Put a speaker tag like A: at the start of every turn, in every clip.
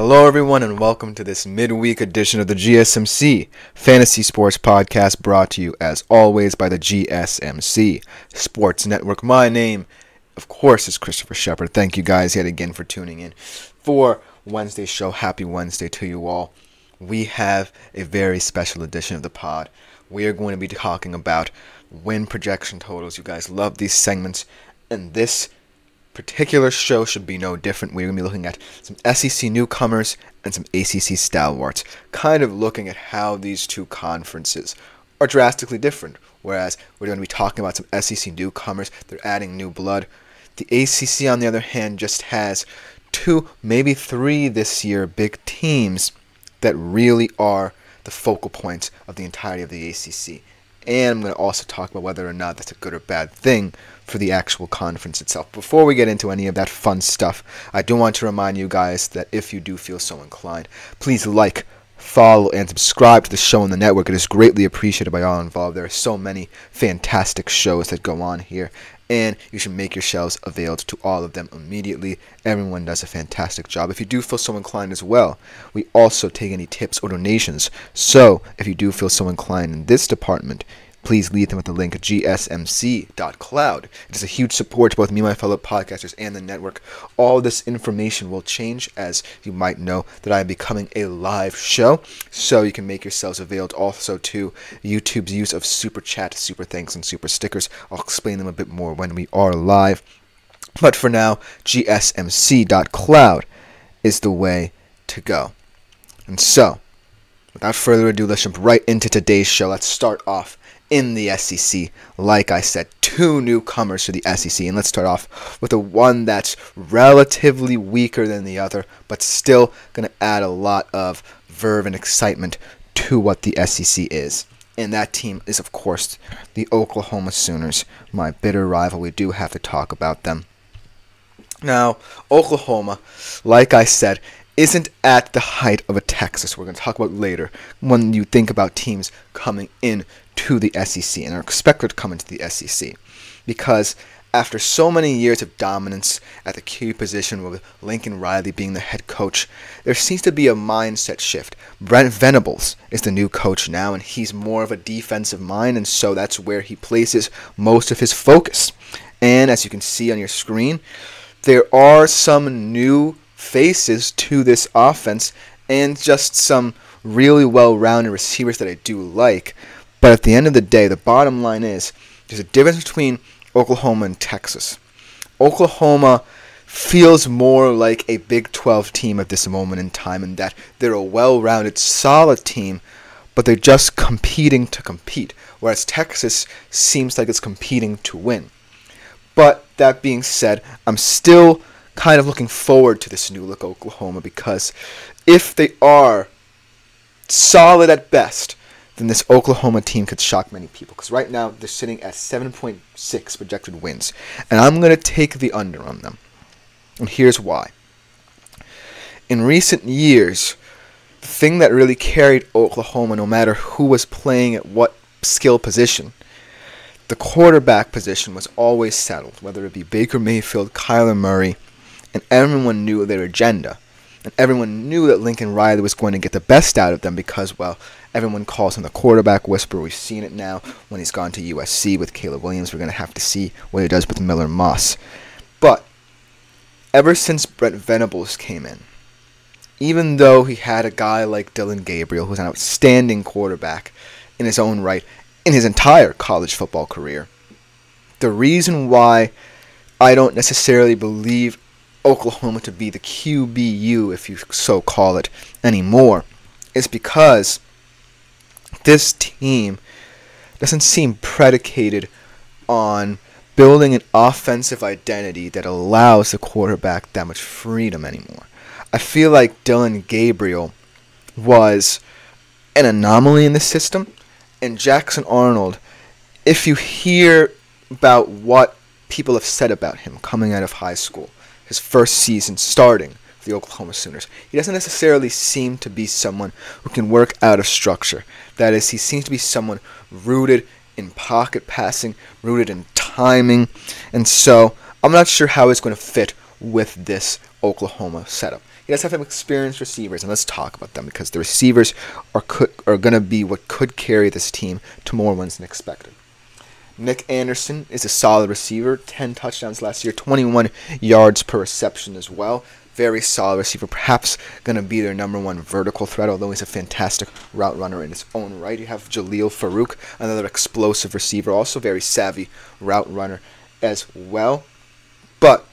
A: Hello everyone and welcome to this midweek edition of the GSMC Fantasy Sports Podcast, brought to you as always by the GSMC Sports Network. My name, of course, is Christopher Shepard. Thank you guys yet again for tuning in for Wednesday's show. Happy Wednesday to you all. We have a very special edition of the pod. We are going to be talking about win projection totals. You guys love these segments, and this particular show should be no different. We're going to be looking at some SEC newcomers and some ACC stalwarts, kind of looking at how these two conferences are drastically different. Whereas we're going to be talking about some SEC newcomers, they're adding new blood. The ACC, on the other hand, just has two, maybe three this year big teams that really are the focal points of the entirety of the ACC. And I'm going to also talk about whether or not that's a good or bad thing for the actual conference itself. Before we get into any of that fun stuff, I do want to remind you guys that if you do feel so inclined, please like, follow, and subscribe to the show on the network. It is greatly appreciated by all involved. There are so many fantastic shows that go on here, and you should make yourselves available to all of them immediately. Everyone does a fantastic job. If you do feel so inclined as well, we also take any tips or donations. So if you do feel so inclined in this department, please leave them at the link at gsmc.cloud. It is a huge support to both me and my fellow podcasters and the network. All this information will change, as you might know, that I am becoming a live show. So you can make yourselves available also to YouTube's use of Super Chat, Super Thanks, and Super Stickers. I'll explain them a bit more when we are live. But for now, gsmc.cloud is the way to go. And so, without further ado, let's jump right into today's show. Let's start off in the SEC. Like I said, two newcomers to the SEC, and let's start off with the one that's relatively weaker than the other, but still going to add a lot of verve and excitement to what the SEC is. And that team is, of course, the Oklahoma Sooners, my bitter rival. We do have to talk about them. Now, Oklahoma, like I said, isn't at the height of a Texas. We're going to talk about later when you think about teams coming in to the SEC and are expected to come into the SEC, because after so many years of dominance at the QB position with Lincoln Riley being the head coach, there seems to be a mindset shift. Brent Venables is the new coach now, and he's more of a defensive mind, and so that's where he places most of his focus. And as you can see on your screen, there are some new faces to this offense and just some really well-rounded receivers that I do like. But at the end of the day, the bottom line is there's a difference between Oklahoma and Texas. Oklahoma feels more like a Big 12 team at this moment in time, in that they're a well-rounded, solid team, but they're just competing to compete, whereas Texas seems like it's competing to win. But that being said, I'm still kind of looking forward to this new look Oklahoma, because if they are solid at best, then this Oklahoma team could shock many people. Because right now they're sitting at 7.6 projected wins, and I'm going to take the under on them. And here's why. In recent years, the thing that really carried Oklahoma, no matter who was playing at what skill position, the quarterback position was always settled, whether it be Baker Mayfield, Kyler Murray, and everyone knew their agenda. And everyone knew that Lincoln Riley was going to get the best out of them because, well, everyone calls him the quarterback whisperer. We've seen it now when he's gone to USC with Caleb Williams. We're going to have to see what he does with Miller Moss. But ever since Brent Venables came in, even though he had a guy like Dillon Gabriel, who's an outstanding quarterback in his own right in his entire college football career, the reason why I don't necessarily believe Oklahoma to be the QBU, if you so call it, anymore, is because this team doesn't seem predicated on building an offensive identity that allows the quarterback that much freedom anymore. I feel like Dillon Gabriel was an anomaly in the system, and Jackson Arnold, if you hear about what people have said about him coming out of high school, his first season starting for the Oklahoma Sooners, he doesn't necessarily seem to be someone who can work out of structure. That is, he seems to be someone rooted in pocket passing, rooted in timing, and so I'm not sure how it's going to fit with this Oklahoma setup. he does have some experienced receivers, and let's talk about them because the receivers are going to be what could carry this team to more wins than expected. Nick Anderson is a solid receiver, 10 touchdowns last year, 21 yards per reception as well. Very solid receiver, perhaps going to be their number one vertical threat, although he's a fantastic route runner in his own right. You have Jaleel Farouk, another explosive receiver, also very savvy route runner as well. But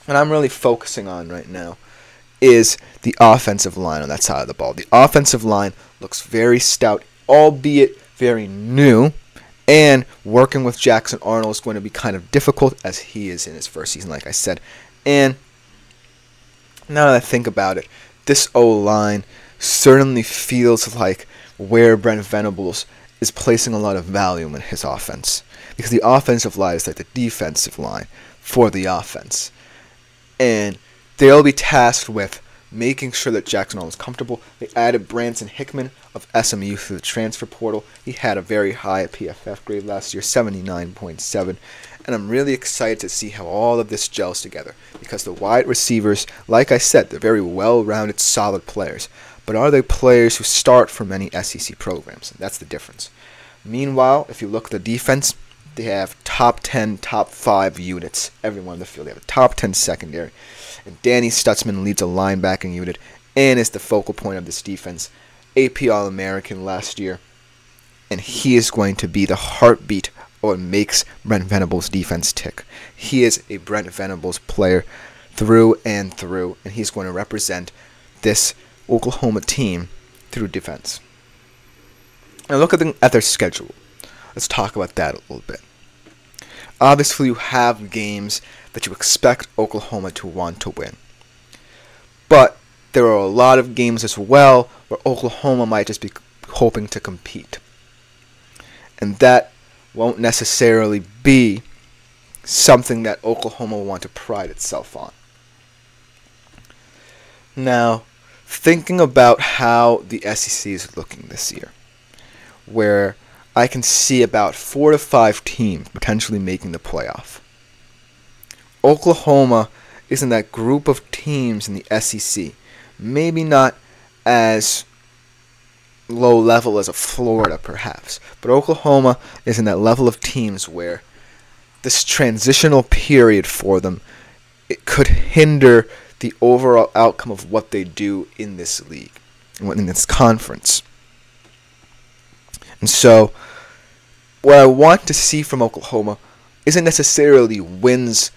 A: what I'm really focusing on right now is the offensive line on that side of the ball. The offensive line looks very stout, albeit very new, and working with Jackson Arnold is going to be kind of difficult as he is in his first season, like I said. And now that I think about it, this O-line certainly feels like where Brent Venables is placing a lot of value in his offense. Because the offensive line is like the defensive line for the offense. And they'll be tasked with making sure that Jackson Arnold is comfortable. They added Branson Hickman of SMU through the transfer portal. He had a very high PFF grade last year, 79.7. And I'm really excited to see how all of this gels together. Because the wide receivers, like I said, they're very well-rounded, solid players. But are they players who start for many SEC programs? That's the difference. Meanwhile, if you look at the defense, they have top 10, top 5 units. Everyone in the field. They have a top 10 secondary. And Danny Stutzman leads a linebacking unit and is the focal point of this defense. AP All-American last year. And he is going to be the heartbeat of what makes Brent Venables' defense tick. He is a Brent Venables player through and through. And he's going to represent this Oklahoma team through defense. Now look at their schedule. Let's talk about that a little bit. Obviously, you have games that you expect Oklahoma to want to win. But there are a lot of games as well where Oklahoma might just be hoping to compete. And that won't necessarily be something that Oklahoma will want to pride itself on. Now, thinking about how the SEC is looking this year, where I can see about 4 to 5 teams potentially making the playoff. Oklahoma is in that group of teams in the SEC. Maybe not as low level as a Florida, perhaps. But Oklahoma is in that level of teams where this transitional period for them, it could hinder the overall outcome of what they do in this league, in this conference. And so, what I want to see from Oklahoma isn't necessarily wins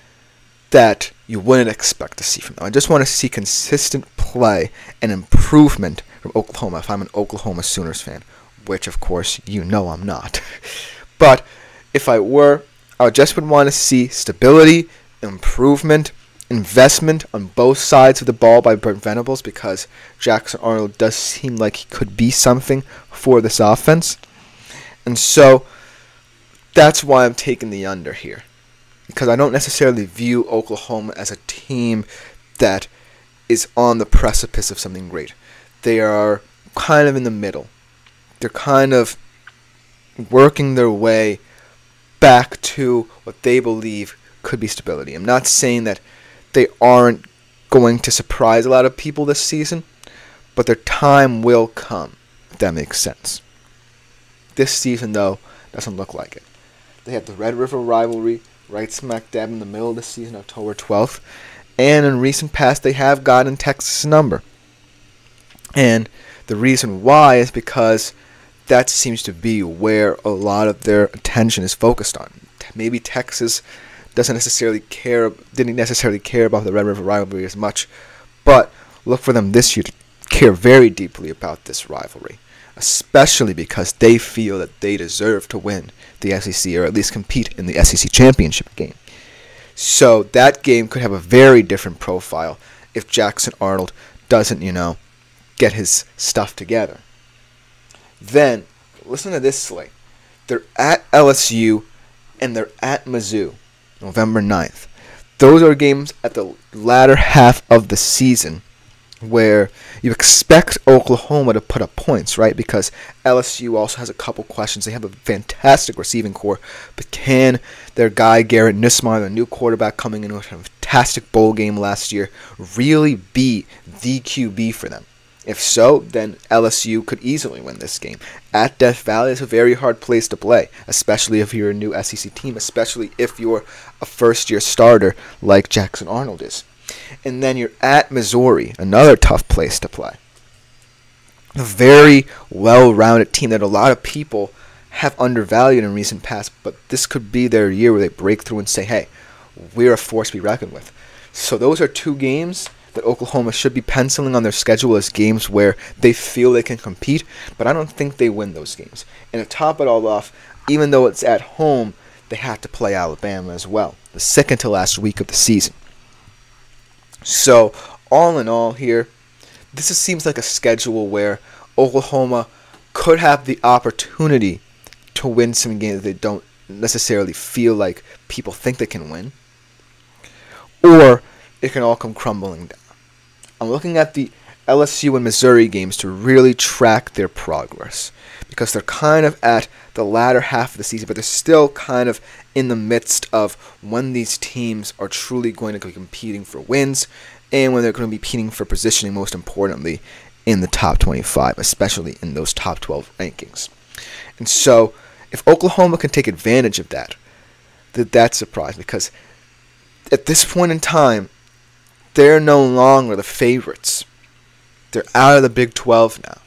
A: that you wouldn't expect to see from them. I just want to see consistent play and improvement from Oklahoma if I'm an Oklahoma Sooners fan, which, of course, you know I'm not. But if I were, I just would want to see stability, improvement, investment on both sides of the ball by Brent Venables because Jackson Arnold does seem like he could be something for this offense. And so that's why I'm taking the under here. Because I don't necessarily view Oklahoma as a team that is on the precipice of something great. They are kind of in the middle. They're kind of working their way back to what they believe could be stability. I'm not saying that they aren't going to surprise a lot of people this season, but their time will come, if that makes sense. This season, though, doesn't look like it. They have the Red River rivalry right smack dab in the middle of the season, October 12th. And in recent past, they have gotten Texas' number. And the reason why is because that seems to be where a lot of their attention is focused on. Maybe Texas didn't necessarily care about the Red River rivalry as much, but look for them this year to care very deeply about this rivalry, especially because they feel that they deserve to win the SEC or at least compete in the SEC championship game. So that game could have a very different profile if Jackson Arnold doesn't, get his stuff together. Then, listen to this slate. They're at LSU and they're at Mizzou, November 9th. Those are games at the latter half of the season where you expect Oklahoma to put up points, right? Because LSU also has a couple questions. They have a fantastic receiving core, but can their guy Garrett Nussmeier, the new quarterback coming in with a fantastic bowl game last year really be the QB for them? If so, then LSU could easily win this game. At Death Valley is a very hard place to play, especially if you're a new SEC team, especially if you're a first-year starter like Jackson Arnold is. And then you're at Missouri, another tough place to play. A very well-rounded team that a lot of people have undervalued in recent past, but this could be their year where they break through and say, hey, we're a force to be reckoned with. So those are two games that Oklahoma should be penciling on their schedule as games where they feel they can compete, but I don't think they win those games. And to top it all off, even though it's at home, they have to play Alabama as well, the second to last week of the season. So, all in all here, this seems like a schedule where Oklahoma could have the opportunity to win some games that they don't necessarily feel like people think they can win, or it can all come crumbling down. I'm looking at the LSU and Missouri games to really track their progress, because they're kind of at the latter half of the season, but they're still kind of in the midst of when these teams are truly going to be competing for wins and when they're going to be competing for positioning, most importantly, in the top 25, especially in those top 12 rankings. And so, if Oklahoma can take advantage of that, that's a surprise, because at this point in time, they're no longer the favorites. They're out of the Big 12 now.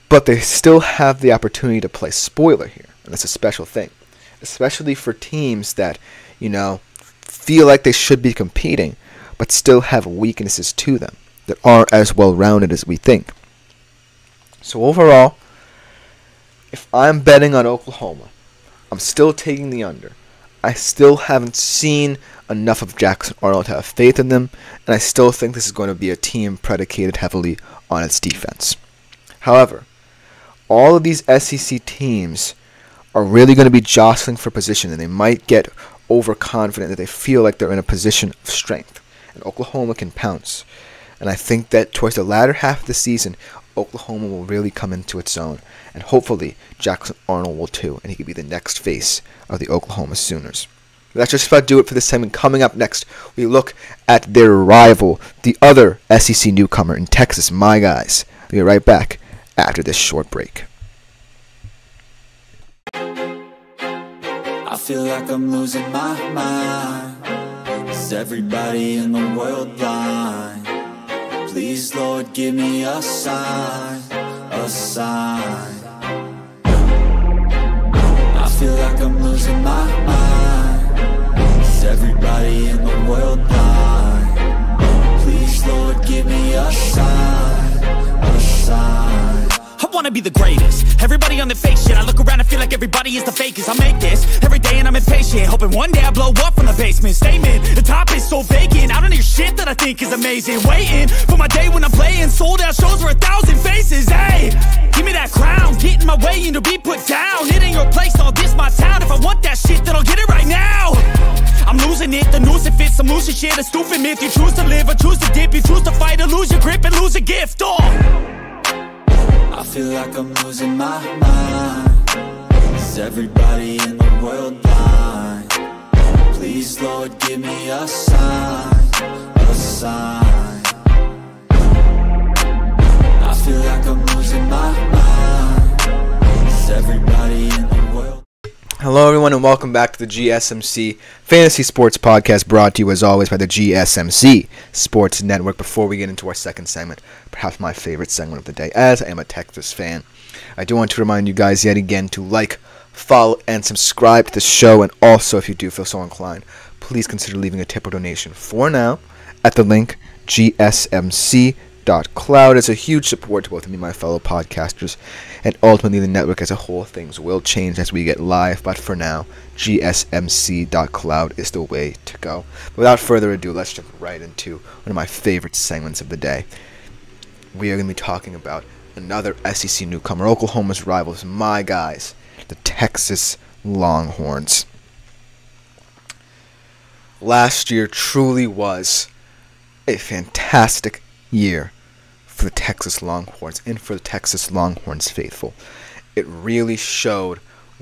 A: But they still have the opportunity to play spoiler here, and that's a special thing, especially for teams that, feel like they should be competing, but still have weaknesses to them that aren't as well-rounded as we think. So overall, if I'm betting on Oklahoma, I'm still taking the under. I still haven't seen enough of Jackson Arnold to have faith in them, and I still think this is going to be a team predicated heavily on its defense. However, all of these SEC teams are really going to be jostling for position, and they might get overconfident that they feel like they're in a position of strength, and Oklahoma can pounce. And I think that towards the latter half of the season, Oklahoma will really come into its own, and hopefully Jackson Arnold will too, and he could be the next face of the Oklahoma Sooners. But that's just about to do it for this segment. Coming up next, we look at their rival, the other SEC newcomer in Texas, my guys. We'll be right back after this short break.
B: I feel like I'm losing my mind. Is everybody in the world blind? Please, Lord, give me a sign, a sign. I feel like I'm losing my mind. Is everybody in the world blind? Please, Lord, give me a sign, a sign.
C: I wanna be the greatest. Everybody on the fake shit. I look around and feel like everybody is the fakest. I make this every day and I'm impatient, hoping one day I blow up from the basement. Statement, the top is so vacant. I don't hear shit that I think is amazing. Waiting for my day when I'm playing sold out shows for 1,000 faces. Hey, give me that crown, get in my way and to be put down. It ain't your place, all this my town. If I want that shit, then I'll get it right now. I'm losing it, the noose it fits. I'm losing shit, a stupid myth. You choose to live or choose to dip. You choose to fight or lose your grip and lose a gift.
B: I feel like I'm losing my mind. Is everybody in the world blind? Please, Lord, give me a sign, a sign. I feel like I'm losing my mind. Is everybody in the world?
A: Hello everyone and welcome back to the GSMC Fantasy Sports Podcast, brought to you as always by the GSMC Sports Network. Before we get into our second segment, perhaps my favorite segment of the day, as I am a Texas fan, I do want to remind you guys yet again to like, follow, and subscribe to the show, and also if you do feel so inclined, please consider leaving a tip or donation for now at the link gsmc.cloud. It's a huge support to both of me and my fellow podcasters, and ultimately the network as a whole. Things will change as we get live, but for now, gsmc.cloud is the way to go. Without further ado, let's jump right into one of my favorite segments of the day. We are going to be talking about another SEC newcomer, Oklahoma's rivals, my guys, the Texas Longhorns. Last year truly was a fantastic year for the Texas Longhorns and for the Texas Longhorns faithful. It really showed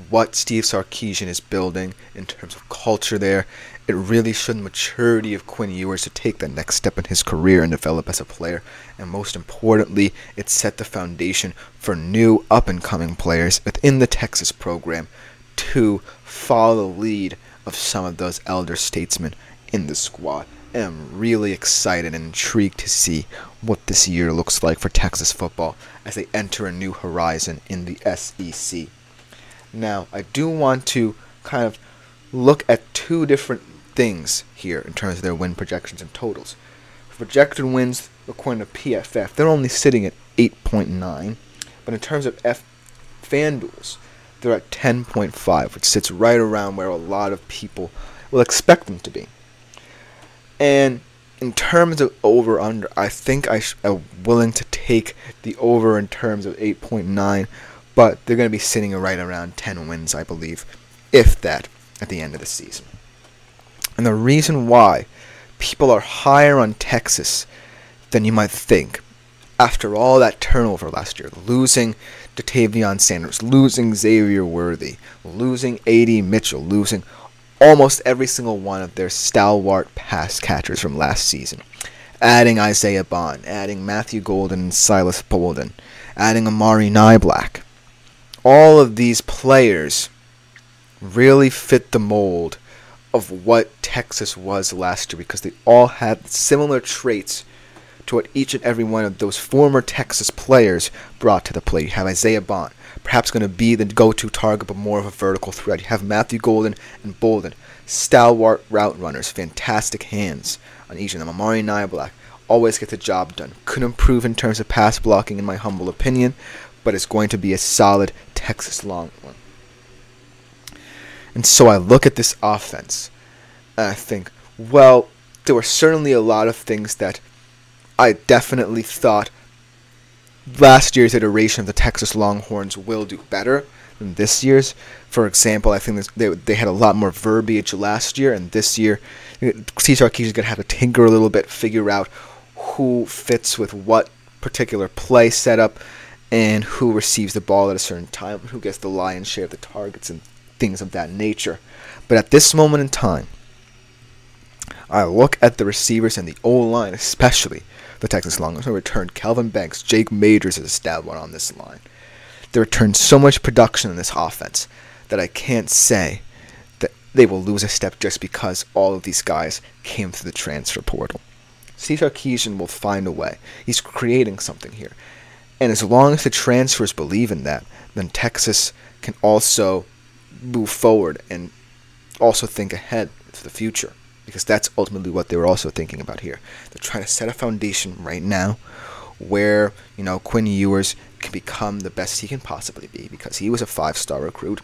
A: what Steve Sarkisian is building in terms of culture there, it really showed the maturity of Quinn Ewers to take the next step in his career and develop as a player. And most importantly, it set the foundation for new up-and-coming players within the Texas program to follow the lead of some of those elder statesmen in the squad. And I'm really excited and intrigued to see what this year looks like for Texas football as they enter a new horizon in the SEC. Now, I do want to kind of look at two different things here in terms of their win projections and totals. For projected wins, according to PFF, they're only sitting at 8.9, but in terms of FanDuel's, they're at 10.5, which sits right around where a lot of people will expect them to be. And in terms of over-under, I think I'm willing to take the over in terms of 8.9, but they're going to be sitting right around 10 wins, I believe, if that, at the end of the season. And the reason why people are higher on Texas than you might think, after all that turnover last year, losing Jatavion Sanders, losing Xavier Worthy, losing A.D. Mitchell, losing almost every single one of their stalwart pass catchers from last season, adding Isaiah Bond, adding Matthew Golden and Silas Bolden, adding Amari Nyblack. All of these players really fit the mold of what Texas was last year because they all had similar traits to what each and every one of those former Texas players brought to the plate. You have Isaiah Bond, perhaps going to be the go-to target, but more of a vertical threat. You have Matthew Golden and Bolden, stalwart route runners, fantastic hands on each of them. Amari Nyblack always gets the job done. Could improve in terms of pass blocking, in my humble opinion, but it's going to be a solid Texas Longhorn. And so I look at this offense, and I think, well, there were certainly a lot of things that I definitely thought last year's iteration of the Texas Longhorns will do better than this year's. For example, I think they had a lot more verbiage last year, and this year, Steve Sarkisian is going to have to tinker a little bit, figure out who fits with what particular play setup, and who receives the ball at a certain time, who gets the lion's share of the targets and things of that nature. But at this moment in time, I look at the receivers and the O-line, especially the Texas Longhorns, who returned Kelvin Banks, Jake Majors as a stalwart on this line. They returned so much production in this offense that I can't say that they will lose a step just because all of these guys came through the transfer portal. Steve Sarkisian will find a way. He's creating something here. And as long as the transfers believe in that, then Texas can also move forward and also think ahead to the future. Because that's ultimately what they were also thinking about here. They're trying to set a foundation right now where, Quinn Ewers can become the best he can possibly be because he was a 5-star recruit,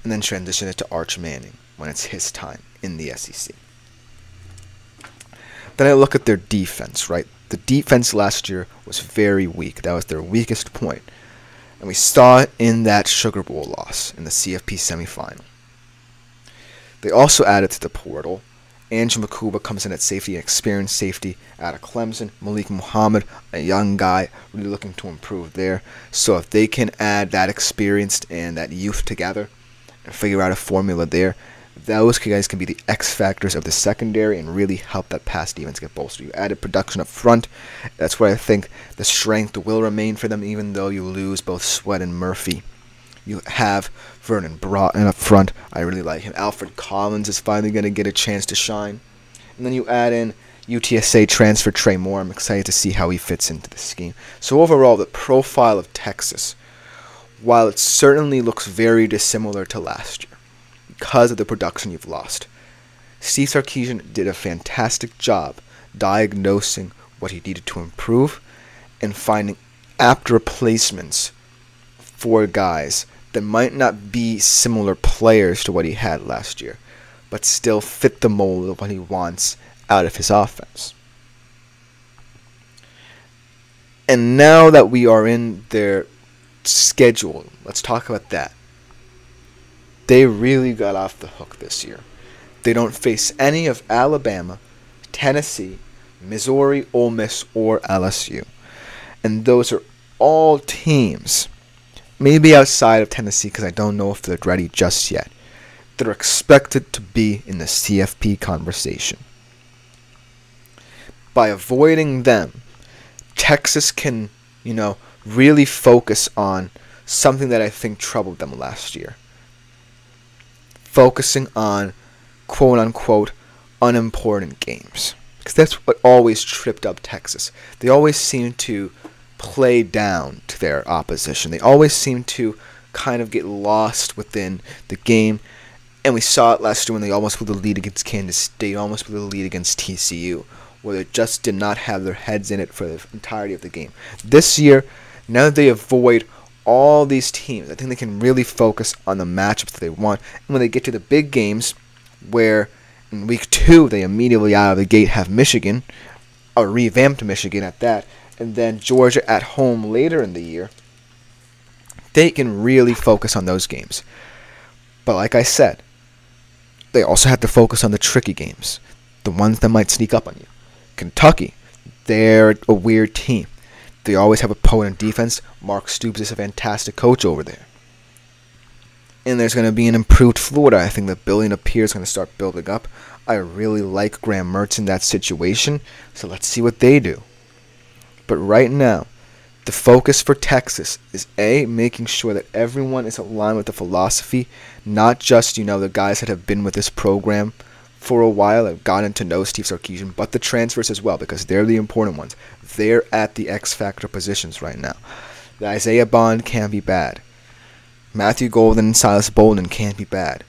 A: and then transition it to Arch Manning when it's his time in the SEC. Then I look at their defense, right? The defense last year was very weak. That was their weakest point. And we saw it in that Sugar Bowl loss in the CFP semifinal. They also added to the portal. Andrew Makuba comes in at safety, an experienced safety out of Clemson. Malik Muhammad, a young guy, really looking to improve there. So if they can add that experience and that youth together and figure out a formula there, those guys can be the X factors of the secondary and really help that pass defense get bolstered. You added production up front. That's where I think the strength will remain for them, even though you lose both Sweat and Murphy. You have Vernon Broughton up front. I really like him. Alfred Collins is finally going to get a chance to shine. And then you add in UTSA transfer Trey Moore. I'm excited to see how he fits into the scheme. So overall, the profile of Texas, while it certainly looks very dissimilar to last year because of the production you've lost, Steve Sarkisian did a fantastic job diagnosing what he needed to improve and finding apt replacements for guys that might not be similar players to what he had last year, but still fit the mold of what he wants out of his offense. And now that we are in their schedule, let's talk about that. They really got off the hook this year. They don't face any of Alabama, Tennessee, Missouri, Ole Miss, or LSU. And those are all teams, maybe outside of Tennessee, because I don't know if they're ready just yet. that are expected to be in the CFP conversation. By avoiding them, Texas can, really focus on something that I think troubled them last year. Focusing on quote-unquote unimportant games. Because that's what always tripped up Texas. They always seem to play down to their opposition. They always seem to kind of get lost within the game. And we saw it last year when they almost blew the lead against Kansas State, almost blew the lead against TCU, where they just did not have their heads in it for the entirety of the game. This year, now that they avoid all these teams, I think they can really focus on the matchups that they want. And when they get to the big games, where in week 2 they immediately out of the gate have Michigan, a revamped Michigan at that, and then Georgia at home later in the year, they can really focus on those games. But like I said, they also have to focus on the tricky games, the ones that might sneak up on you. Kentucky, they're a weird team. They always have a potent defense. Mark Stoops is a fantastic coach over there. And there's going to be an improved Florida. I think that Billy Napier is going to start building up. I really like Graham Mertz in that situation, so let's see what they do. But right now, the focus for Texas is A, making sure that everyone is aligned with the philosophy, not just, the guys that have been with this program for a while, have gotten to know Steve Sarkisian, but the transfers as well, because they're the important ones. They're at the X Factor positions right now. The Isaiah Bond can't be bad. Matthew Golden and Silas Bolden can't be bad.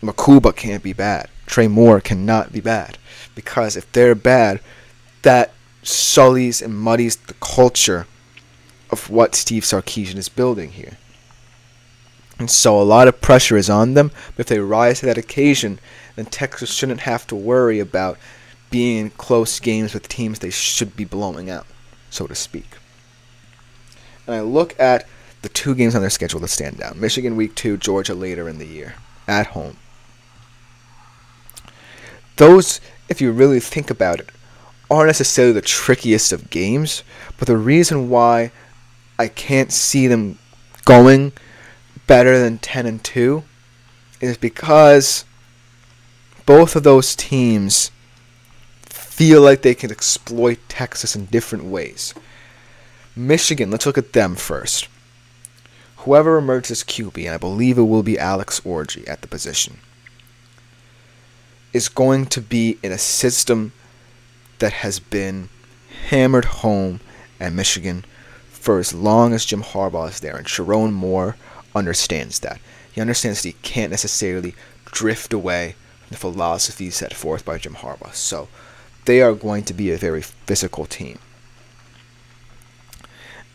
A: Makuba can't be bad. Trey Moore cannot be bad. Because if they're bad, that sullies and muddies the culture of what Steve Sarkisian is building here. And so a lot of pressure is on them, but if they rise to that occasion, then Texas shouldn't have to worry about being in close games with teams they should be blowing out, so to speak. And I look at the 2 games on their schedule that stand out. Michigan week 2, Georgia later in the year, at home. Those, if you really think about it, aren't necessarily the trickiest of games, but the reason why I can't see them going better than 10-2 is because both of those teams feel like they can exploit Texas in different ways. Michigan, let's look at them first. Whoever emerges as QB, and I believe it will be Alex Orji at the position, is going to be in a system that has been hammered home at Michigan for as long as Jim Harbaugh is there, and Sharon Moore understands that. He understands that he can't necessarily drift away from the philosophy set forth by Jim Harbaugh. So they are going to be a very physical team.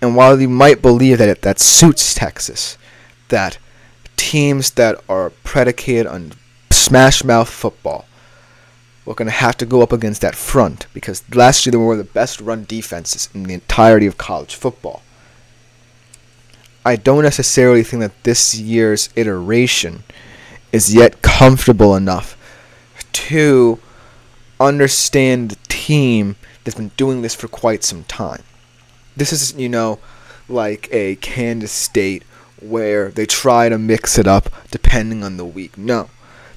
A: And while you might believe that that suits Texas, that teams that are predicated on smash-mouth football, we're going to have to go up against that front, because last year they were one of the best run defenses in the entirety of college football. I don't necessarily think that this year's iteration is yet comfortable enough to understand the team that's been doing this for quite some time. This is, like a Kansas State where they try to mix it up depending on the week. No.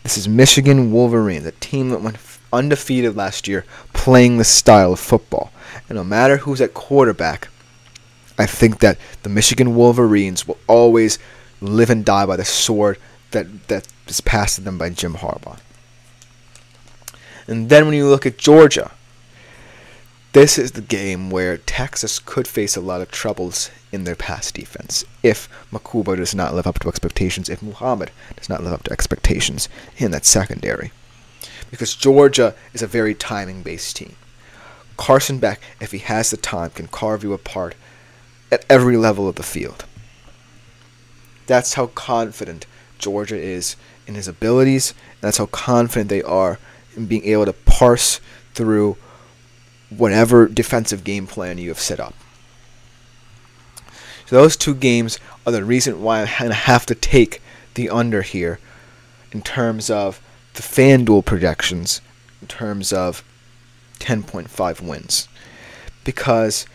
A: This is Michigan Wolverines, a team that went undefeated last year playing this style of football. And no matter who's at quarterback, I think that the Michigan Wolverines will always live and die by the sword that is passed to them by Jim Harbaugh. And then when you look at Georgia, this is the game where Texas could face a lot of troubles in their pass defense if Makuba does not live up to expectations, if Muhammad does not live up to expectations in that secondary. Because Georgia is a very timing-based team. Carson Beck, if he has the time, can carve you apart at every level of the field. That's how confident Georgia is in his abilities, and that's how confident they are in being able to parse through whatever defensive game plan you have set up. So those 2 games are the reason why I'm going to have to take the under here in terms of the FanDuel projections, in terms of 10.5 wins. Because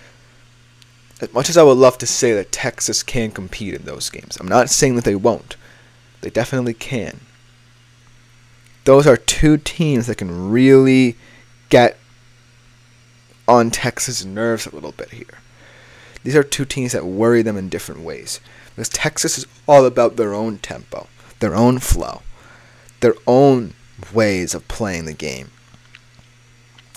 A: as much as I would love to say that Texas can compete in those games, I'm not saying that they won't. They definitely can. those are two teams that can really get on Texas' nerves a little bit here. These are two teams that worry them in different ways. Because Texas is all about their own tempo, their own flow, their own ways of playing the game,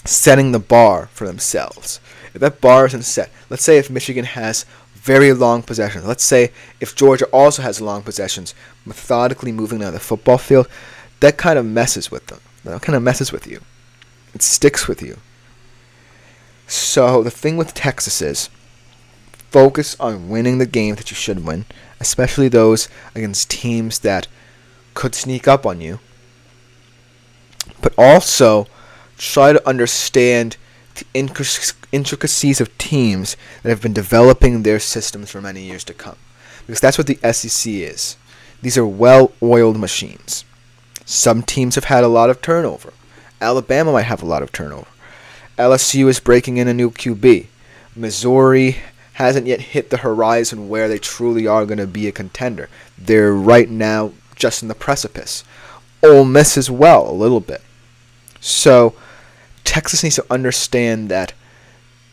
A: setting the bar for themselves. If that bar isn't set, let's say if Michigan has very long possessions, let's say if Georgia also has long possessions, methodically moving down the football field, that kind of messes with them. That kind of messes with you. It sticks with you. So the thing with Texas is, focus on winning the games that you should win, especially those against teams that could sneak up on you. But also, try to understand the intricacies of teams that have been developing their systems for many years to come. Because that's what the SEC is. These are well-oiled machines. Some teams have had a lot of turnover. Alabama might have a lot of turnover. LSU is breaking in a new QB. Missouri hasn't yet hit the horizon where they truly are going to be a contender. They're right now just in the precipice. Ole Miss as well, a little bit. So Texas needs to understand that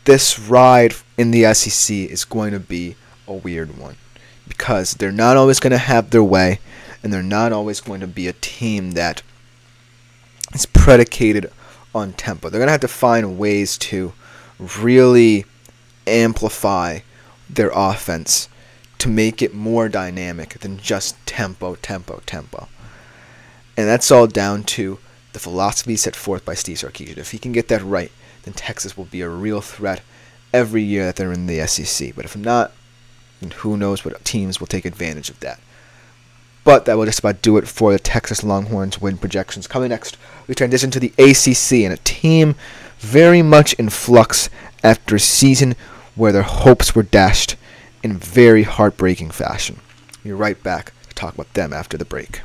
A: this ride in the SEC is going to be a weird one, because they're not always going to have their way, and they're not always going to be a team that is predicated on tempo. They're going to have to find ways to really amplify their offense to make it more dynamic than just tempo. And that's all down to the philosophy set forth by Steve Sarkisian. If he can get that right, then Texas will be a real threat every year that they're in the SEC. But if not, then who knows what teams will take advantage of that. But that will just about do it for the Texas Longhorns win projections. Coming next, we transition to the ACC, and a team very much in flux after a season where their hopes were dashed in very heartbreaking fashion. We'll be right back to talk about them after the break.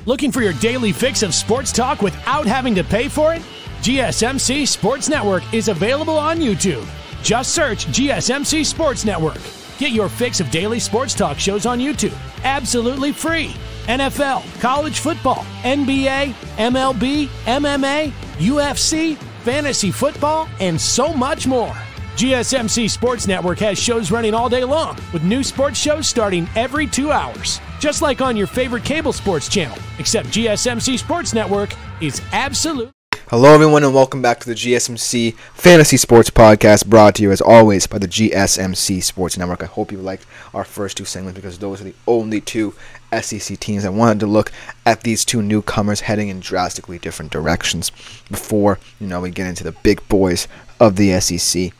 D: Looking for your daily fix of sports talk without having to pay for it? GSMC Sports Network is available on YouTube. Just search GSMC Sports Network. Get your fix of daily sports talk shows on YouTube, absolutely free. NFL, college football, NBA, MLB, MMA, UFC, fantasy football, and so much more. GSMC Sports Network has shows running all day long, with new sports shows starting every 2 hours. Just like on your favorite cable sports channel, except GSMC Sports Network is absolute.
A: Hello everyone, and welcome back to the GSMC Fantasy Sports Podcast, brought to you as always by the GSMC Sports Network. I hope you liked our first two segments, because those are the only two SEC teams. I wanted to look at these two newcomers heading in drastically different directions before, we get into the big boys of the SEC.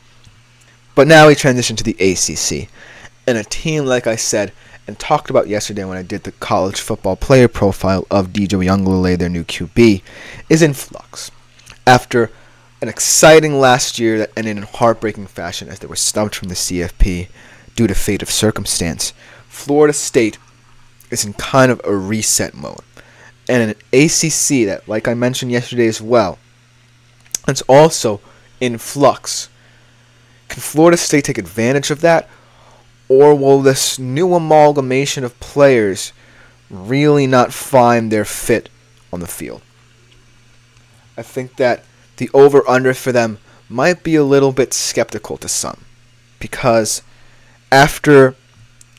A: But now we transition to the ACC, and a team, like I said and talked about yesterday when I did the college football player profile of DJ Uiagalelei, their new QB, is in flux. After an exciting last year that ended in heartbreaking fashion as they were snubbed from the CFP due to fate of circumstance, Florida State is in kind of a reset mode. And an ACC that, like I mentioned yesterday as well, it's also in flux. Can Florida State take advantage of that? Or will this new amalgamation of players really not find their fit on the field? I think that the over-under for them might be a little bit skeptical to some, because after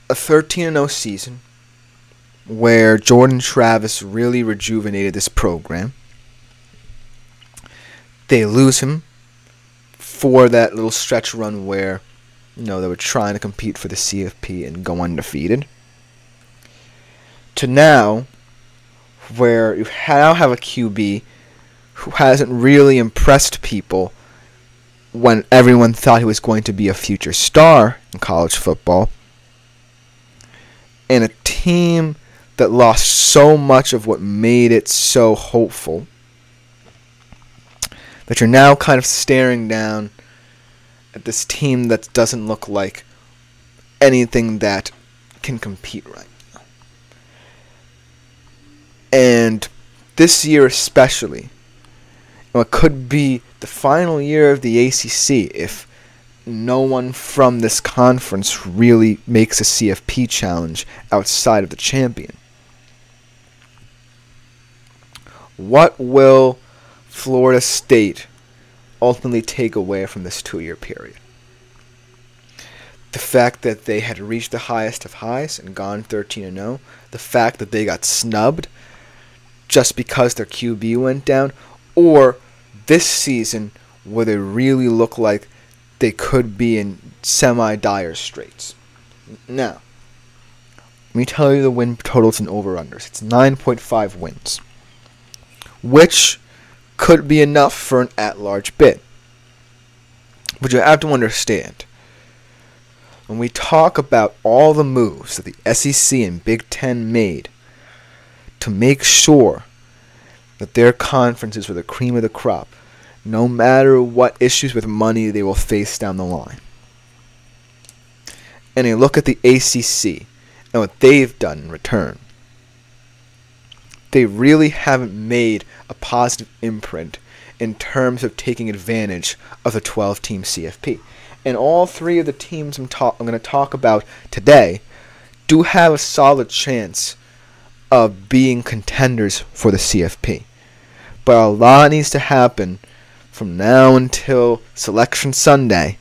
A: a 13-0 season where Jordan Travis really rejuvenated this program, they lose him for that little stretch run where they were trying to compete for the CFP and go undefeated, to now where you now have a QB who hasn't really impressed people when everyone thought he was going to be a future star in college football, and a team that lost so much of what made it so hopeful, that you're now kind of staring down at this team that doesn't look like anything that can compete right now. And this year especially, it could be the final year of the ACC if no one from this conference really makes a CFP challenge outside of the champion. What will Florida State ultimately take away from this 2-year period? The fact that they had reached the highest of highs and gone 13-0. The fact that they got snubbed just because their QB went down. Or this season where they really look like they could be in semi-dire straits. Now, let me tell you the win totals and over-unders. It's 9.5 wins, which could be enough for an at-large bid. But you have to understand, when we talk about all the moves that the SEC and Big Ten made to make sure that their conferences were the cream of the crop, no matter what issues with money they will face down the line. And you look at the ACC and what they've done in return. They really haven't made a positive imprint in terms of taking advantage of the 12-team CFP. And all three of the teams I'm going to talk about today do have a solid chance of being contenders for the CFP. But a lot needs to happen from now until Selection Sunday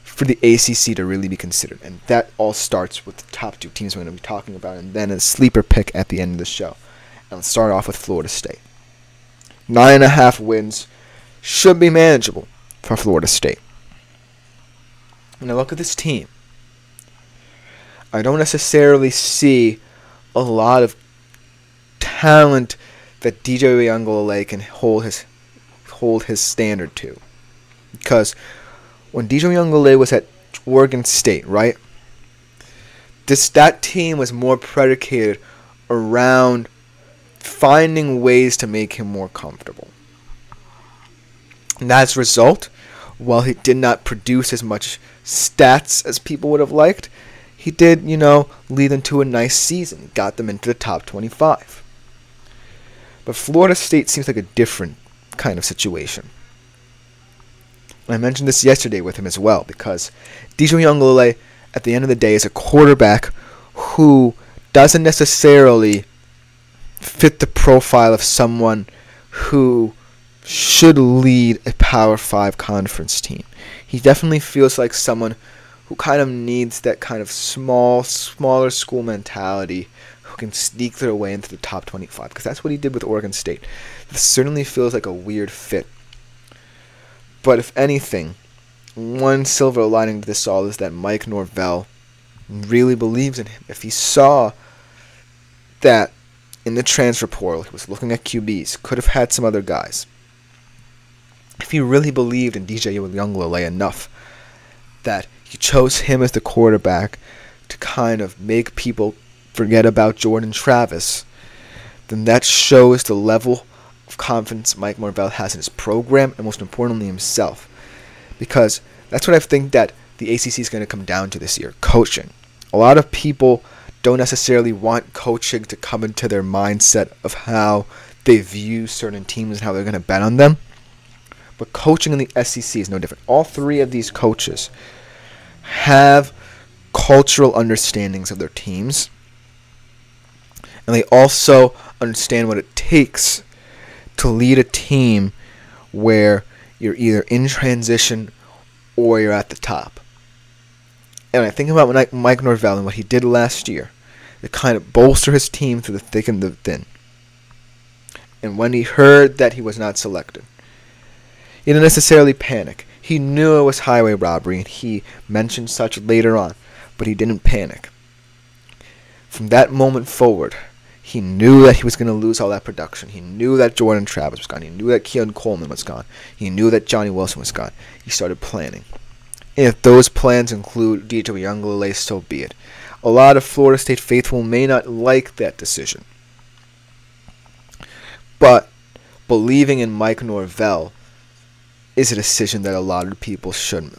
A: for the ACC to really be considered. And that all starts with the top 2 teams we're going to be talking about, and then a sleeper pick at the end of the show. And let's start off with Florida State. 9.5 wins should be manageable for Florida State. When I look at this team, I don't necessarily see a lot of talent that DJ Uiagalelei can hold his standard to. Because when DJ Uiagalelei was at Oregon State, right? That team was more predicated around finding ways to make him more comfortable. And as a result, while he did not produce as much stats as people would have liked, he did, lead them to a nice season. Got them into the top 25. But Florida State seems like a different kind of situation. And I mentioned this yesterday with him as well, because DJ Uiagalelei, at the end of the day, is a quarterback who doesn't necessarily fit the profile of someone who should lead a Power 5 conference team. He definitely feels like someone who kind of needs that kind of smaller school mentality, who can sneak their way into the top 25, because that's what he did with Oregon State. This certainly feels like a weird fit. But if anything, one silver lining to this all is that Mike Norvell really believes in him. If he saw that in the transfer portal, he was looking at QBs, could have had some other guys. If he really believed in DJ Uiagalelei enough that he chose him as the quarterback to kind of make people forget about Jordan Travis, then that shows the level of confidence Mike Norvell has in his program, and most importantly himself. Because that's what I think that the ACC is going to come down to this year, coaching. A lot of people don't necessarily want coaching to come into their mindset of how they view certain teams and how they're going to bet on them. But coaching in the SEC is no different. All three of these coaches have cultural understandings of their teams, and they also understand what it takes to lead a team where you're either in transition or you're at the top. And I think about Mike Norvell and what he did last year to kind of bolster his team through the thick and the thin. And when he heard that he was not selected, he didn't necessarily panic. He knew it was highway robbery, and he mentioned such later on, but he didn't panic. From that moment forward, he knew that he was going to lose all that production. He knew that Jordan Travis was gone. He knew that Keon Coleman was gone. He knew that Johnny Wilson was gone. He started planning. And if those plans include DJ Uiagalelei, so be it. A lot of Florida State faithful may not like that decision. But believing in Mike Norvell is a decision that a lot of people should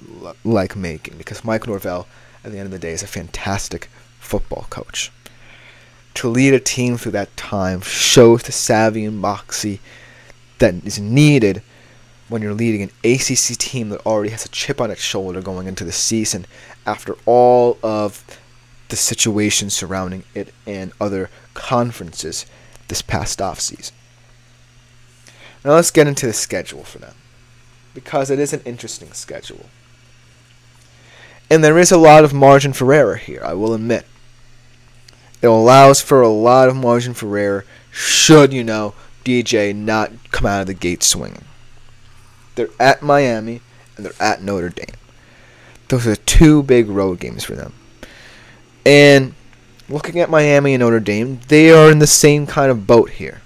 A: like making, because Mike Norvell, at the end of the day, is a fantastic football coach. To lead a team through that time shows the savvy and moxie that is needed when you're leading an ACC team that already has a chip on its shoulder going into the season after all of the situations surrounding it and other conferences this past offseason. Now let's get into the schedule for them, because it is an interesting schedule. And there is a lot of margin for error here, I will admit. It allows for a lot of margin for error should, DJ not come out of the gate swinging. They're at Miami and they're at Notre Dame. Those are two big road games for them. And looking at Miami and Notre Dame, they are in the same kind of boat here.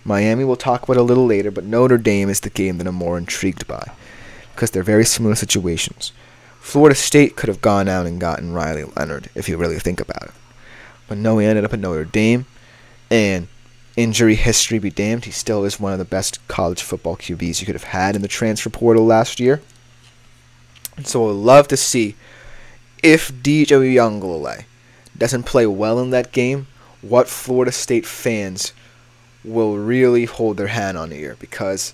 A: Miami we'll talk about a little later, but Notre Dame is the game that I'm more intrigued by because they're very similar situations. Florida State could have gone out and gotten Riley Leonard if you really think about it. But no, he ended up at Notre Dame, and injury history be damned, he still is one of the best college football QBs you could have had in the transfer portal last year. And so I'd love to see if DJ Uiagalelei doesn't play well in that game, what Florida State fans will really hold their hand on here. Because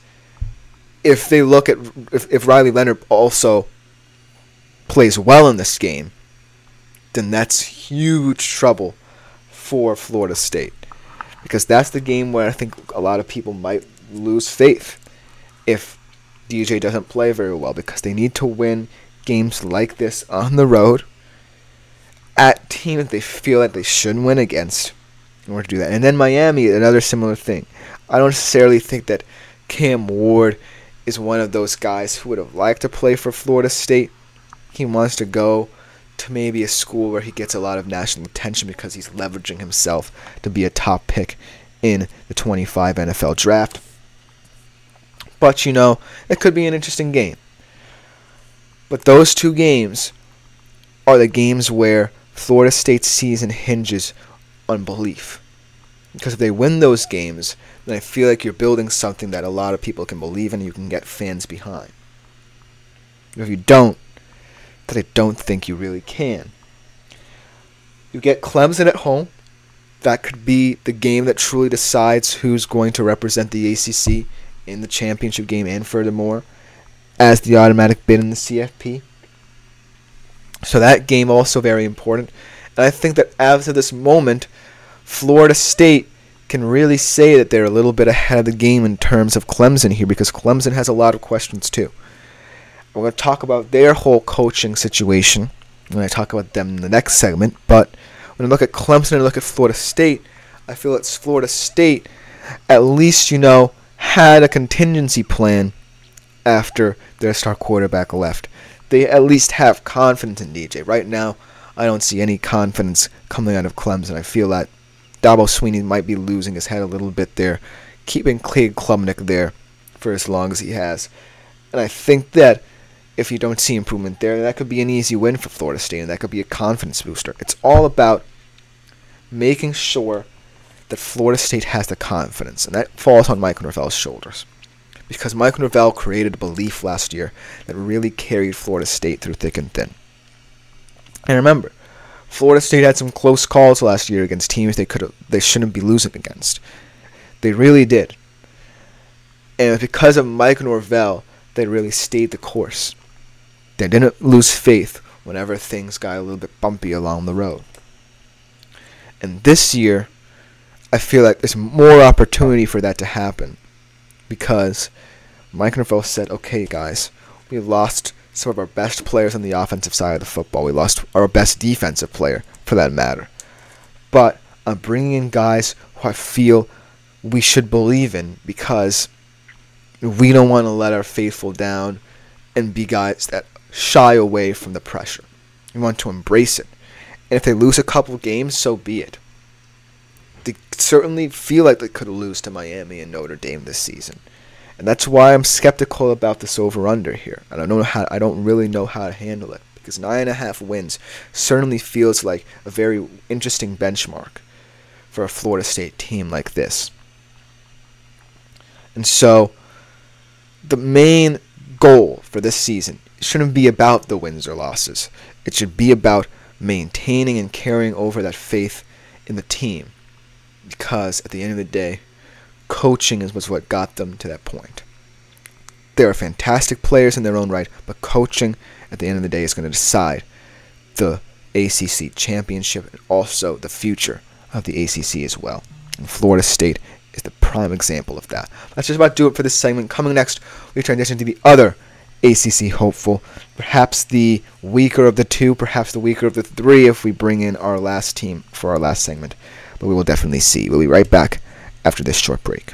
A: if they look at if Riley Leonard also plays well in this game, then that's huge trouble for Florida State. Because that's the game where I think a lot of people might lose faith if DJ doesn't play very well, because they need to win games like this on the road at teams they feel like they should win against in order to do that. And then Miami, another similar thing. I don't necessarily think that Cam Ward is one of those guys who would have liked to play for Florida State. He wants to go to maybe a school where he gets a lot of national attention because he's leveraging himself to be a top pick in the 25 NFL draft. But, it could be an interesting game. But those two games are the games where Florida State's season hinges on belief. Because if they win those games, then I feel like you're building something that a lot of people can believe in and you can get fans behind. If you don't, that I don't think you really can. You get Clemson at home. That could be the game that truly decides who's going to represent the ACC in the championship game, and furthermore, as the automatic bid in the CFP. So that game also very important. And I think that as of this moment, Florida State can really say that they're a little bit ahead of the game in terms of Clemson here, because Clemson has a lot of questions too. We're going to talk about their whole coaching situation when I talk about them in the next segment. But when I look at Clemson and I look at Florida State, I feel it's Florida State at least, had a contingency plan after their star quarterback left. They at least have confidence in DJ. Right now, I don't see any confidence coming out of Clemson. I feel that Dabo Swinney might be losing his head a little bit there, keeping Cade Klubnik there for as long as he has. And I think that if you don't see improvement there, that could be an easy win for Florida State, and that could be a confidence booster. It's all about making sure that Florida State has the confidence, and that falls on Mike Norvell's shoulders. Because Mike Norvell created a belief last year that really carried Florida State through thick and thin. And remember, Florida State had some close calls last year against teams they shouldn't be losing against. They really did. And because of Mike Norvell, they really stayed the course. They didn't lose faith whenever things got a little bit bumpy along the road. And this year, I feel like there's more opportunity for that to happen, because Mike Norvell said, okay guys, we lost some of our best players on the offensive side of the football. We lost our best defensive player, for that matter. But I'm bringing in guys who I feel we should believe in, because we don't want to let our faithful down and be guys that shy away from the pressure. We want to embrace it. And if they lose a couple games, so be it. They certainly feel like they could lose to Miami and Notre Dame this season. And that's why I'm skeptical about this over-under here. I don't really know how to handle it, because 9.5 wins certainly feels like a very interesting benchmark for a Florida State team like this. And so the main goal for this season shouldn't be about the wins or losses. It should be about maintaining and carrying over that faith in the team, because at the end of the day, coaching was what got them to that point. They are fantastic players in their own right, but coaching at the end of the day is going to decide the ACC championship and also the future of the ACC as well. And Florida State is the prime example of that. That's just about do it for this segment. Coming next, we transition to the other ACC hopeful, perhaps the weaker of the two, perhaps the weaker of the three if we bring in our last team for our last segment. But we will definitely see. We'll be right back after this short break.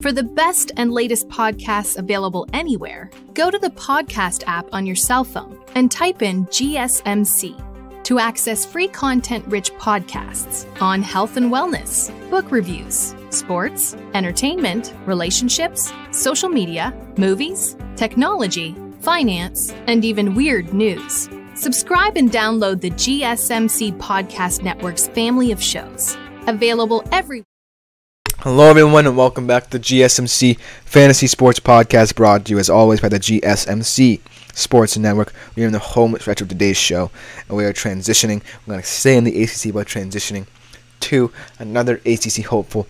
E: For the best and latest podcasts available anywhere, go to the podcast app on your cell phone and type in GSMC to access free content-rich podcasts on health and wellness, book reviews, sports, entertainment, relationships, social media, movies, technology, finance, and even weird news. Subscribe and download the GSMC Podcast Network's family of shows, available every.
A: Hello everyone and welcome back to the GSMC Fantasy Sports Podcast, brought to you as always by the GSMC Sports Network. We are in the home stretch of today's show, and we are transitioning. We're going to stay in the ACC by transitioning to another ACC hopeful.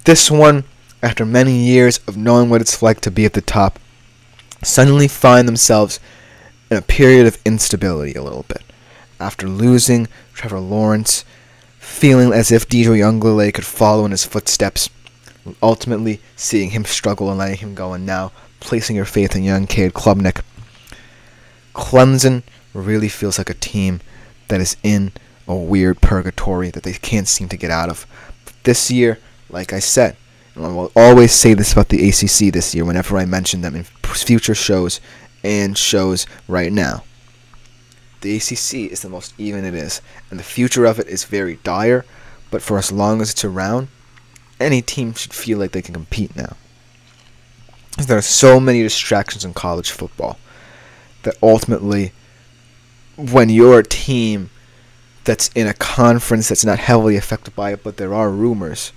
A: This one, after many years of knowing what it's like to be at the top, suddenly find themselves in a period of instability a little bit. After losing Trevor Lawrence, feeling as if DJ Younglele could follow in his footsteps, ultimately seeing him struggle and letting him go, and now placing your faith in young Cade Klubnik. Clemson really feels like a team that is in a weird purgatory that they can't seem to get out of. But this year, like I said, and I will always say this about the ACC this year whenever I mention them in future shows and shows right now, the ACC is the most even it is, and the future of it is very dire, but for as long as it's around, any team should feel like they can compete now. There are so many distractions in college football that ultimately, when you're a team that's in a conference that's not heavily affected by it, but there are rumors,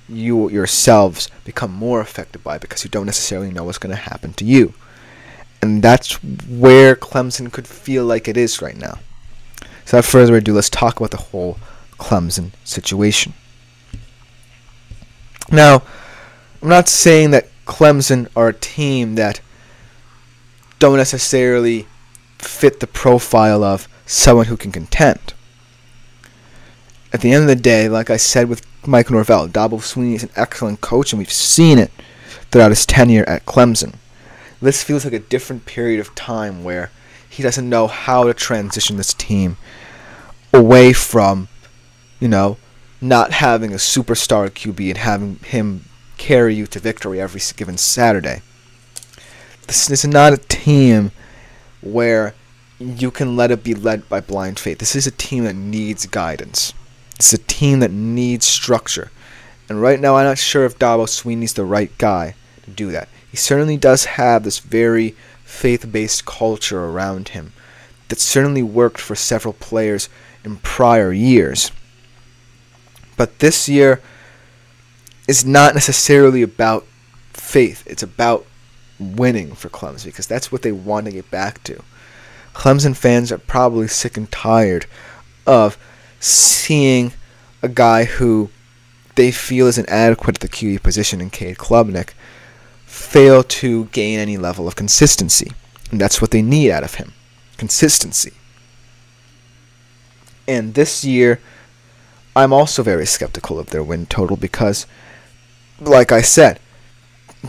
A: you yourselves become more affected by it because you don't necessarily know what's going to happen to you. And that's where Clemson could feel like it is right now. So without further ado, let's talk about the whole Clemson situation. Now, I'm not saying that Clemson are a team that don't necessarily fit the profile of someone who can contend. At the end of the day, like I said with Mike Norvell, Dabo Swinney is an excellent coach, and we've seen it throughout his tenure at Clemson. This feels like a different period of time where he doesn't know how to transition this team away from, not having a superstar QB and having him carry you to victory every given Saturday. This is not a team where you can let it be led by blind faith. This is a team that needs guidance. It's a team that needs structure. And right now, I'm not sure if Dabo Swinney's the right guy to do that. He certainly does have this very faith-based culture around him that certainly worked for several players in prior years. But this year is not necessarily about faith. It's about winning for Clemson, because that's what they want to get back to. Clemson fans are probably sick and tired of seeing a guy who they feel is inadequate at the QB position in Cade Klubnik fail to gain any level of consistency. And that's what they need out of him. Consistency. And this year, I'm also very skeptical of their win total because, like I said,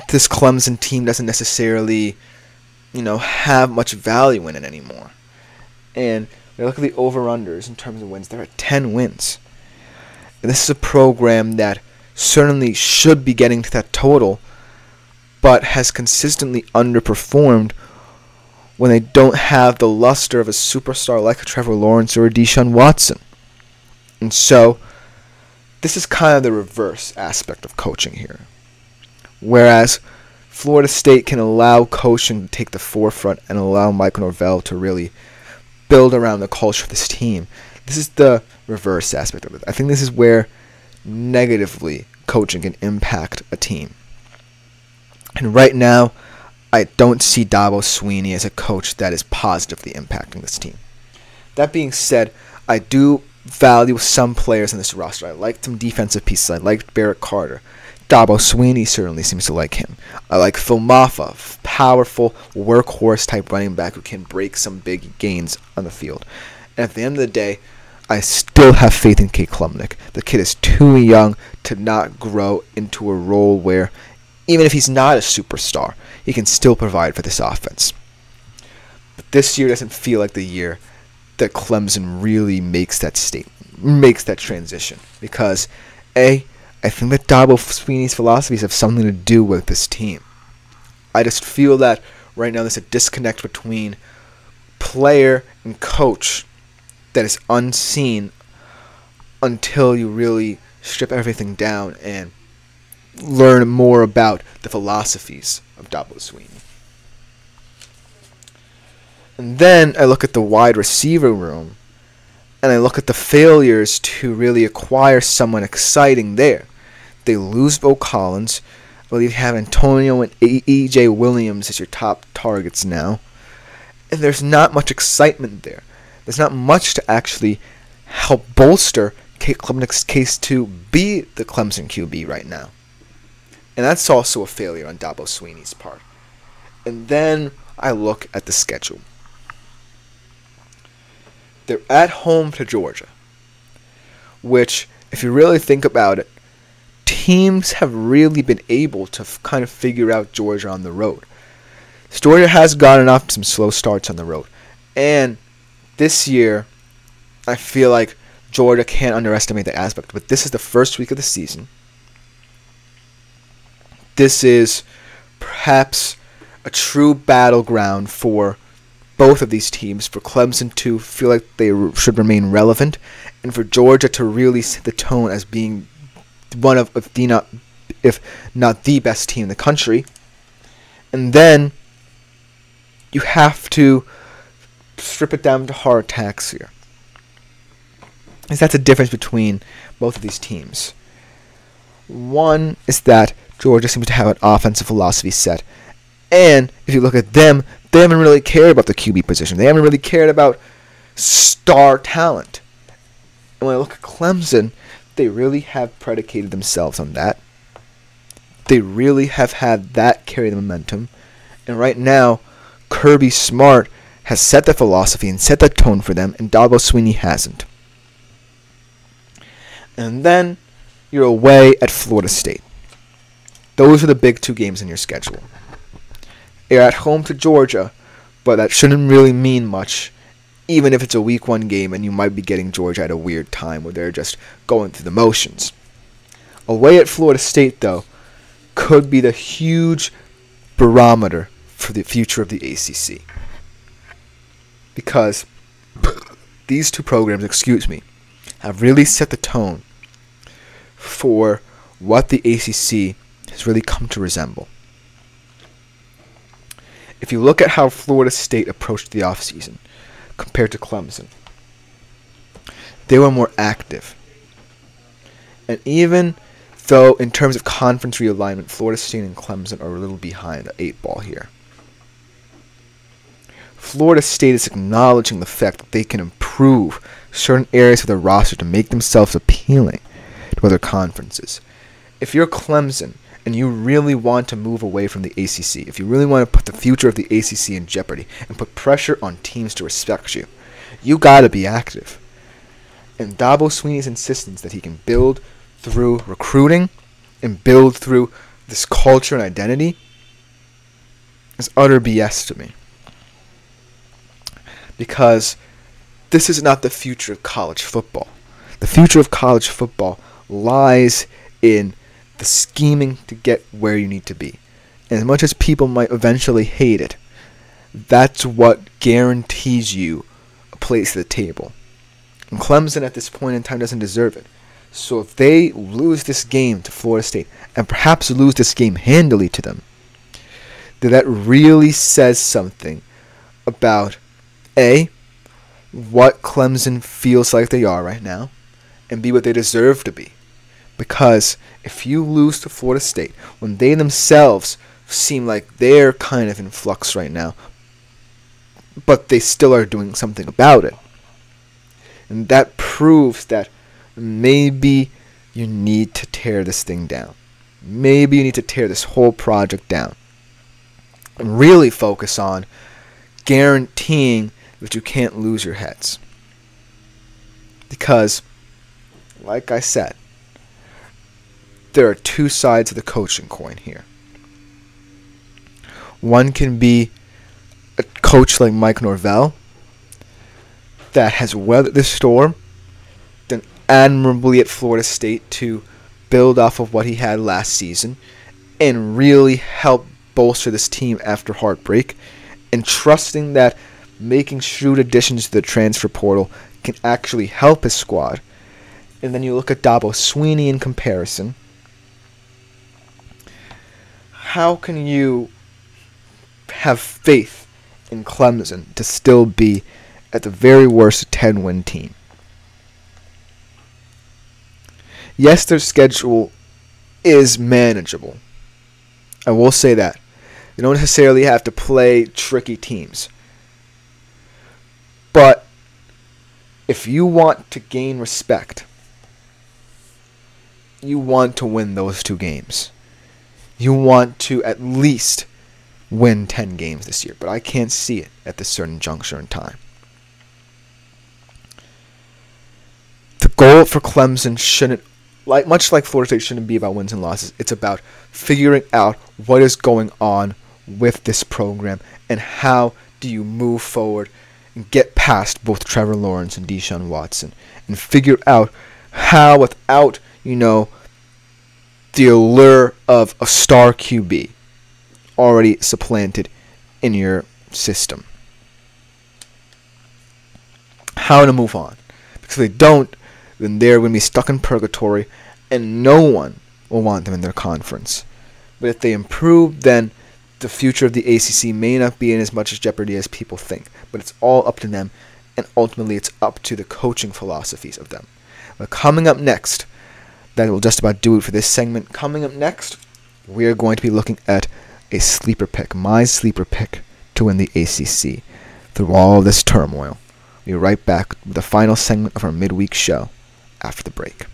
A: this Clemson team doesn't necessarily, have much value in it anymore. And we look at the over-unders in terms of wins. They're at 10 wins. And this is a program that certainly should be getting to that total, but has consistently underperformed when they don't have the luster of a superstar like a Trevor Lawrence or a Deshaun Watson. And so, this is kind of the reverse aspect of coaching here. Whereas Florida State can allow coaching to take the forefront and allow Mike Norvell to really build around the culture of this team, this is the reverse aspect of it. I think this is where negatively coaching can impact a team. And right now, I don't see Dabo Swinney as a coach that is positively impacting this team. That being said, I do value some players in this roster. I like some defensive pieces. I like Barrett Carter. Dabo Swinney certainly seems to like him. I like Phil Maffa, powerful workhorse type running back who can break some big gains on the field. And at the end of the day, I still have faith in Cade Klubnik. The kid is too young to not grow into a role where, even if he's not a superstar, he can still provide for this offense. But this year doesn't feel like the year that Clemson really makes that transition. Because, I think that Dabo Swinney's philosophies have something to do with this team. I just feel that right now there's a disconnect between player and coach that is unseen until you really strip everything down and learn more about the philosophies of Dabo Swinney. And then I look at the wide receiver room, and I look at the failures to really acquire someone exciting there. They lose Bo Collins. I believe you have Antonio and E.J. Williams as your top targets now. And there's not much excitement there. There's not much to actually help bolster Cade Klubnik's case to be the Clemson QB right now. And that's also a failure on Dabo Swinney's part. And then I look at the schedule. They're at home to Georgia, which, if you really think about it, teams have really been able to kind of figure out Georgia on the road. Georgia has gotten off some slow starts on the road. And this year, I feel like Georgia can't underestimate the aspect. But this is the first week of the season. This is perhaps a true battleground for both of these teams, for Clemson to feel like they should remain relevant, and for Georgia to really set the tone as being one of, if not the best team in the country. And then you have to strip it down to hard attacks here. Because that's the difference between both of these teams. One is that Georgia seems to have an offensive philosophy set. And if you look at them, they haven't really cared about the QB position. They haven't really cared about star talent. And when I look at Clemson, they really have predicated themselves on that. They really have had that carry the momentum. And right now, Kirby Smart has set the philosophy and set the tone for them, and Dabo Swinney hasn't. And then you're away at Florida State. Those are the big two games in your schedule. You're at home to Georgia, but that shouldn't really mean much, even if it's a week 1 game and you might be getting Georgia at a weird time where they're just going through the motions. Away at Florida State, though, could be the huge barometer for the future of the ACC. Because these two programs, have really set the tone for what the ACC has really come to resemble. If you look at how Florida State approached the offseason compared to Clemson, they were more active. And even though in terms of conference realignment, Florida State and Clemson are a little behind the 8 ball here, Florida State is acknowledging the fact that they can improve certain areas of their roster to make themselves appealing to other conferences. If you're Clemson and you really want to move away from the ACC, if you really want to put the future of the ACC in jeopardy and put pressure on teams to respect you, you got to be active. And Dabo Swinney's insistence that he can build through recruiting and build through this culture and identity is utter BS to me. Because this is not the future of college football. The future of college football lies in the scheming to get where you need to be. And as much as people might eventually hate it, that's what guarantees you a place at the table. And Clemson at this point in time doesn't deserve it. So if they lose this game to Florida State, and perhaps lose this game handily to them, then that really says something about A, what Clemson feels like they are right now, and B, what they deserve to be. Because if you lose to Florida State, when they themselves seem like they're kind of in flux right now, but they still are doing something about it, and that proves that maybe you need to tear this thing down. Maybe you need to tear this whole project down and really focus on guaranteeing that you can't lose your heads. Because, like I said, there are two sides of the coaching coin here. One can be a coach like Mike Norvell that has weathered the storm, done admirably at Florida State to build off of what he had last season and really help bolster this team after heartbreak, and trusting that making shrewd additions to the transfer portal can actually help his squad. And then you look at Dabo Swinney in comparison. How can you have faith in Clemson to still be, at the very worst, a 10-win team? Yes, their schedule is manageable. I will say that. They don't necessarily have to play tricky teams. But if you want to gain respect, you want to win those two games. You want to at least win 10 games this year. But I can't see it at this certain juncture in time. The goal for Clemson shouldn't, much like Florida State, shouldn't be about wins and losses. It's about figuring out what is going on with this program and how do you move forward and get past both Trevor Lawrence and Deshaun Watson and figure out how, without, the allure of a star QB already supplanted in your system, how to move on. Because if they don't, then they're going to be stuck in purgatory and no one will want them in their conference. But if they improve, then the future of the ACC may not be in as much jeopardy as people think. But it's all up to them, and ultimately it's up to the coaching philosophies of them. But coming up next, that will just about do it for this segment. Coming up next, we are going to be looking at a sleeper pick, my sleeper pick to win the ACC through all of this turmoil. We'll be right back with the final segment of our midweek show after the break.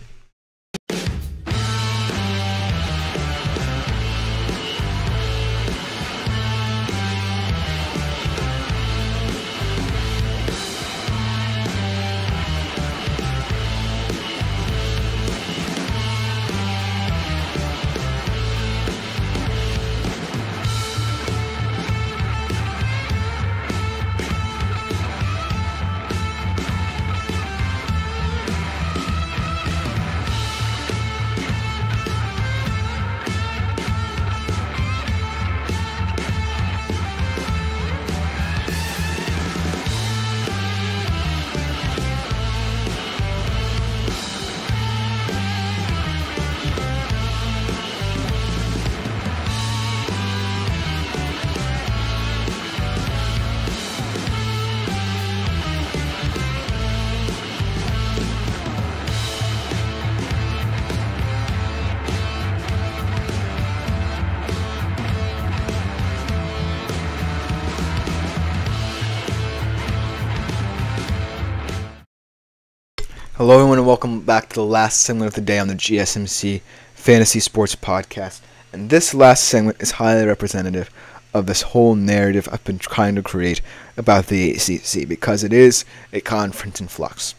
A: Hello everyone and welcome back to the last segment of the day on the GSMC Fantasy Sports Podcast. And this last segment is highly representative of this whole narrative I've been trying to create about the ACC, because it is a conference in flux.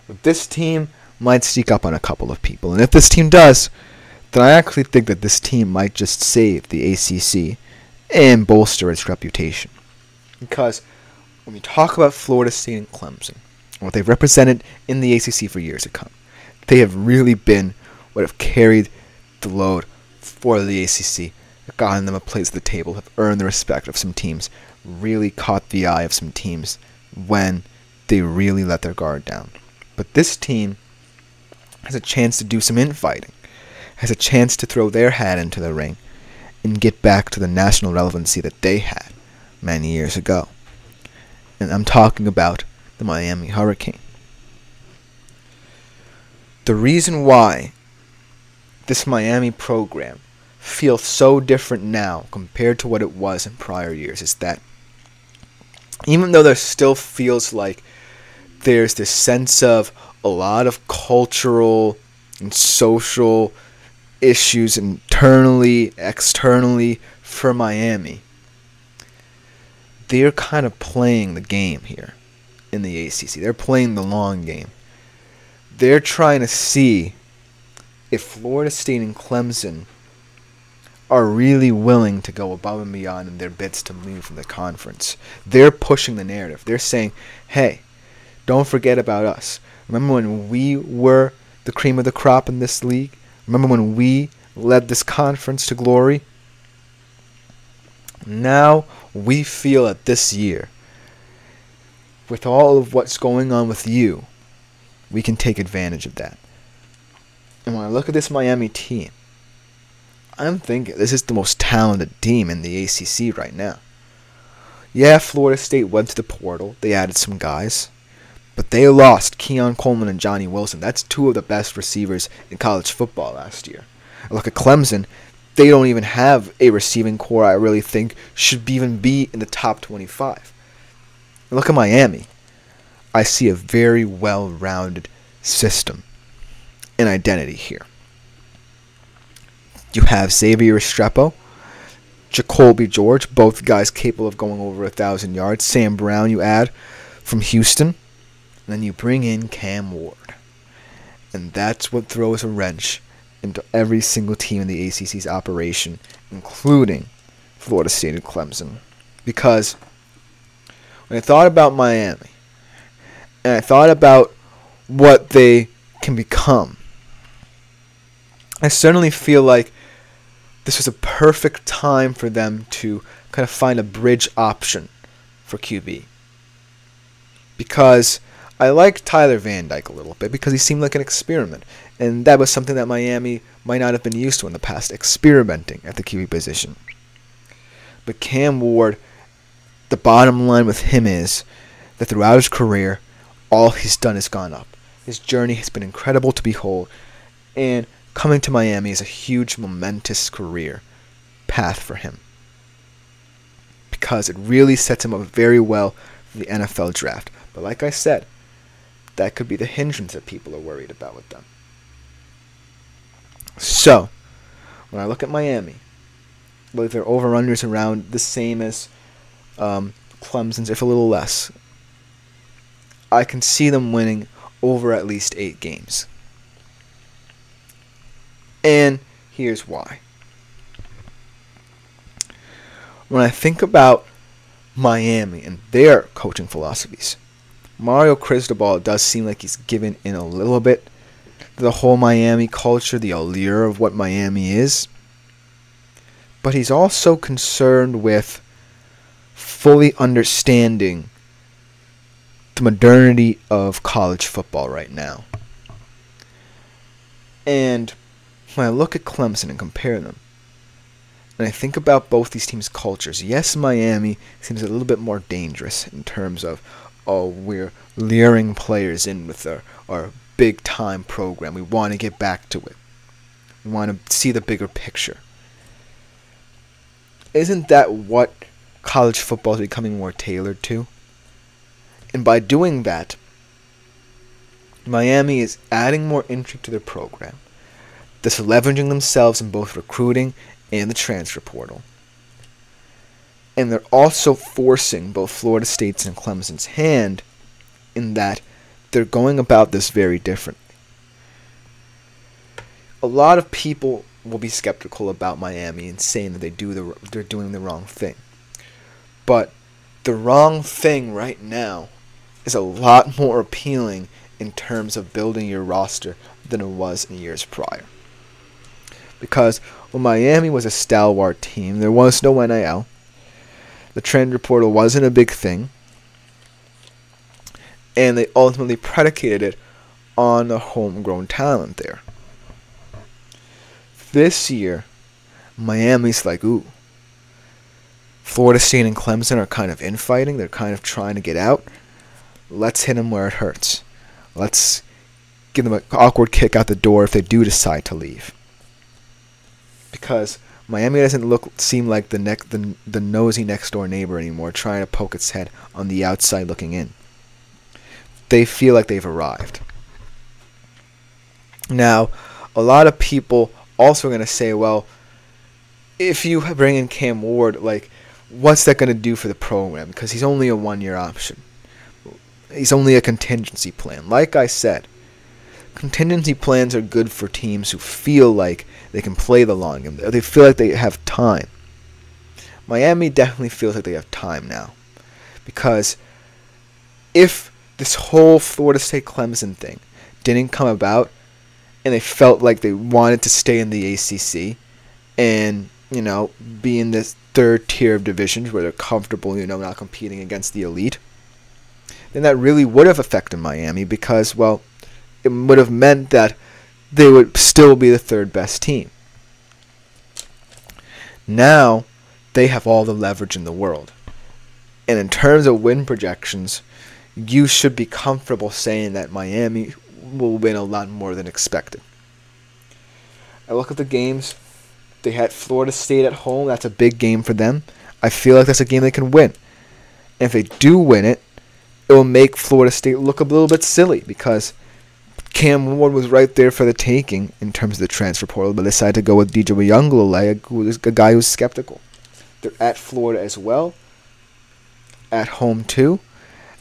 A: But this team might sneak up on a couple of people, and if this team does, then I actually think that this team might just save the ACC and bolster its reputation. Because when we talk about Florida State and Clemson, what they've represented in the ACC for years to come, they have really been what have carried the load for the ACC, have gotten them a place at the table, have earned the respect of some teams, really caught the eye of some teams when they really let their guard down. But this team has a chance to do some infighting, has a chance to throw their hat into the ring and get back to the national relevancy that they had many years ago. And I'm talking about the Miami Hurricane. The reason why this Miami program feels so different now compared to what it was in prior years is that even though there still feels like there's this sense of a lot of cultural and social issues internally, externally for Miami, they're kind of playing the game here in the ACC. They're playing the long game. they're trying to see if Florida State and Clemson are really willing to go above and beyond in their bids to move from the conference. They're pushing the narrative. They're saying, hey, don't forget about us. Remember when we were the cream of the crop in this league? Remember when we led this conference to glory? Now we feel that this year, with all of what's going on with you, we can take advantage of that. And when I look at this Miami team, I'm thinking this is the most talented team in the ACC right now. Yeah, Florida State went to the portal. They added some guys. But they lost Keon Coleman and Johnny Wilson. That's two of the best receivers in college football last year. I look at Clemson. They don't even have a receiving core I really think should even be in the top 25. I look at Miami. I see a very well-rounded system and identity here. You have Xavier Restrepo, Jacoby George, both guys capable of going over 1,000 yards. Sam Brown you add from Houston. And then you bring in Cam Ward. And that's what throws a wrench into every single team in the ACC's operation, including Florida State and Clemson. Because when I thought about Miami, and I thought about what they can become, I certainly feel like this was a perfect time for them to kind of find a bridge option for QB. Because I like Tyler Van Dyke a little bit because he seemed like an experiment. And that was something that Miami might not have been used to in the past, experimenting at the QB position. But Cam Ward, the bottom line with him is that throughout his career, all he's done has gone up. His journey has been incredible to behold. And coming to Miami is a huge, momentous career path for him. Because it really sets him up very well for the NFL draft. But like I said, that could be the hindrance that people are worried about with them. So, when I look at Miami, I believe their over-unders around the same as Clemson's, if a little less. I can see them winning over at least 8 games. And here's why. When I think about Miami and their coaching philosophies, Mario Cristobal does seem like he's given in a little bit to the whole Miami culture, the allure of what Miami is. But he's also concerned with fully understanding the modernity of college football right now. And when I look at Clemson and compare them, and I think about both these teams' cultures, yes, Miami seems a little bit more dangerous in terms of, oh, we're luring players in with our big-time program. We want to get back to it. We want to see the bigger picture. Isn't that what college football is becoming more tailored to? And by doing that, Miami is adding more intrigue to their program. Thus leveraging themselves in both recruiting and the transfer portal. And they're also forcing both Florida State's and Clemson's hand in that they're going about this very differently. A lot of people will be skeptical about Miami and saying that they're doing the wrong thing. But the wrong thing right now is a lot more appealing in terms of building your roster than it was in years prior. Because when Miami was a stalwart team, there was no NIL. The transfer portal wasn't a big thing. And they ultimately predicated it on the homegrown talent there. This year, Miami's like, ooh, Florida State and Clemson are kind of infighting. They're kind of trying to get out. Let's hit them where it hurts. Let's give them an awkward kick out the door if they do decide to leave. Because Miami doesn't seem like the nosy next door neighbor anymore, trying to poke its head on the outside looking in. They feel like they've arrived. Now, a lot of people also are going to say, well, if you bring in Cam Ward, like, what's that going to do for the program? Because he's only a one-year option. He's only a contingency plan. Like I said, contingency plans are good for teams who feel like they can play the long game. They feel like they have time. Miami definitely feels like they have time now. Because if this whole Florida State Clemson thing didn't come about and they felt like they wanted to stay in the ACC and, be in this third tier of divisions where they're comfortable, not competing against the elite, then that really would have affected Miami because, well, it would have meant that they would still be the third best team. Now, they have all the leverage in the world. And in terms of win projections, you should be comfortable saying that Miami will win a lot more than expected. I look at the games. They had Florida State at home. That's a big game for them. I feel like that's a game they can win. And if they do win it, it will make Florida State look a little bit silly because Cam Ward was right there for the taking in terms of the transfer portal, but decided to go with DJ Uyunglele, who is a guy who's skeptical. They're at Florida as well, at home too,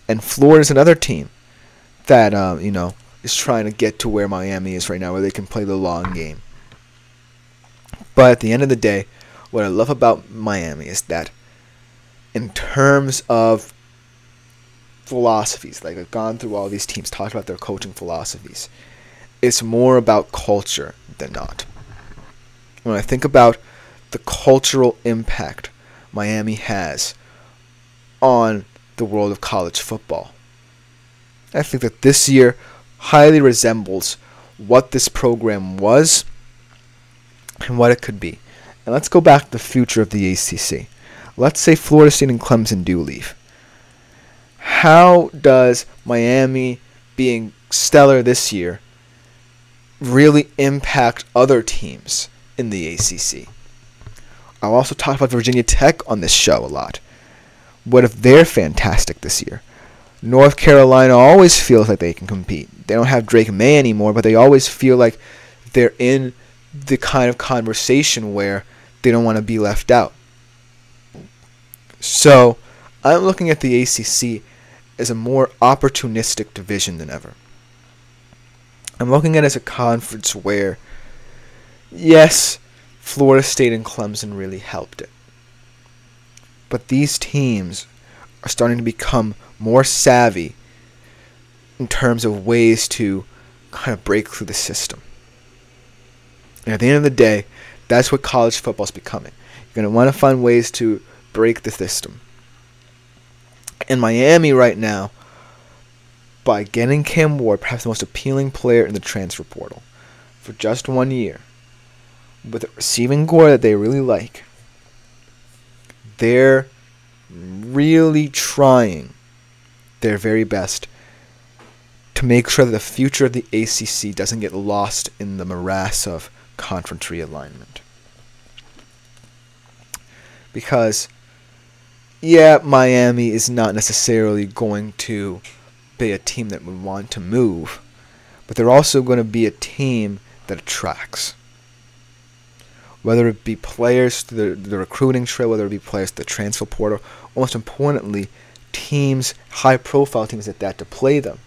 A: and Florida's another team that is trying to get to where Miami is right now, where they can play the long game. But at the end of the day, what I love about Miami is that in terms of philosophies, like I've gone through all these teams, talked about their coaching philosophies, it's more about culture than not. When I think about the cultural impact Miami has on the world of college football, I think that this year highly resembles what this program was and what it could be. And let's go back to the future of the ACC. Let's say Florida State and Clemson do leave. How does Miami being stellar this year really impact other teams in the ACC? I'll also talk about Virginia Tech on this show a lot. What if they're fantastic this year? North Carolina always feels like they can compete. They don't have Drake May anymore, but they always feel like they're in the kind of conversation where they don't want to be left out. So I'm looking at the ACC as a more opportunistic division than ever. I'm looking at it as a conference where, yes, Florida State and Clemson really helped it. But these teams are starting to become more savvy in terms of ways to kind of break through the system. And at the end of the day, that's what college football is becoming. You're going to want to find ways to break the system. In Miami right now, by getting Cam Ward, perhaps the most appealing player in the transfer portal, for just 1 year, with a receiving core that they really like, they're really trying their very best to make sure that the future of the ACC doesn't get lost in the morass of conference realignment. Because, yeah, Miami is not necessarily going to be a team that would want to move, but they're also going to be a team that attracts. Whether it be players to the recruiting trail, whether it be players to the transfer portal, or most importantly, teams, high-profile teams at that, to play them.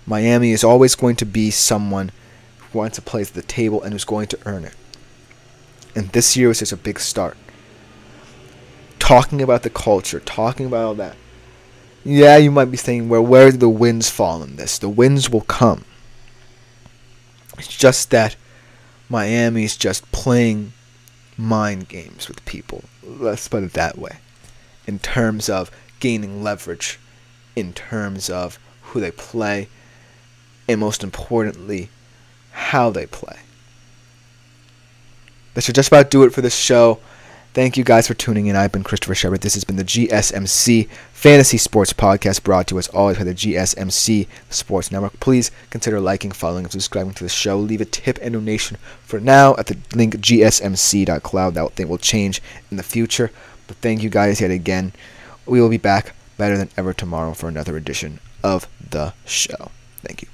A: Miami is always going to be someone who wants to play at the table and who's going to earn it. And this year was just a big start. Talking about the culture, talking about all that. Yeah, you might be saying, well, where do the wins fall in this? The wins will come. It's just that Miami's just playing mind games with people. Let's put it that way. In terms of gaining leverage, in terms of who they play, and most importantly, how they play. That should just about do it for this show. Thank you guys for tuning in. I've been Christopher Shepard. This has been the GSMC Fantasy Sports Podcast, brought to us always by the GSMC Sports Network. Please consider liking, following, and subscribing to the show. Leave a tip and donation for now at the link gsmc.cloud. That thing will change in the future. But thank you guys yet again. We will be back better than ever tomorrow for another edition of the show. Thank you.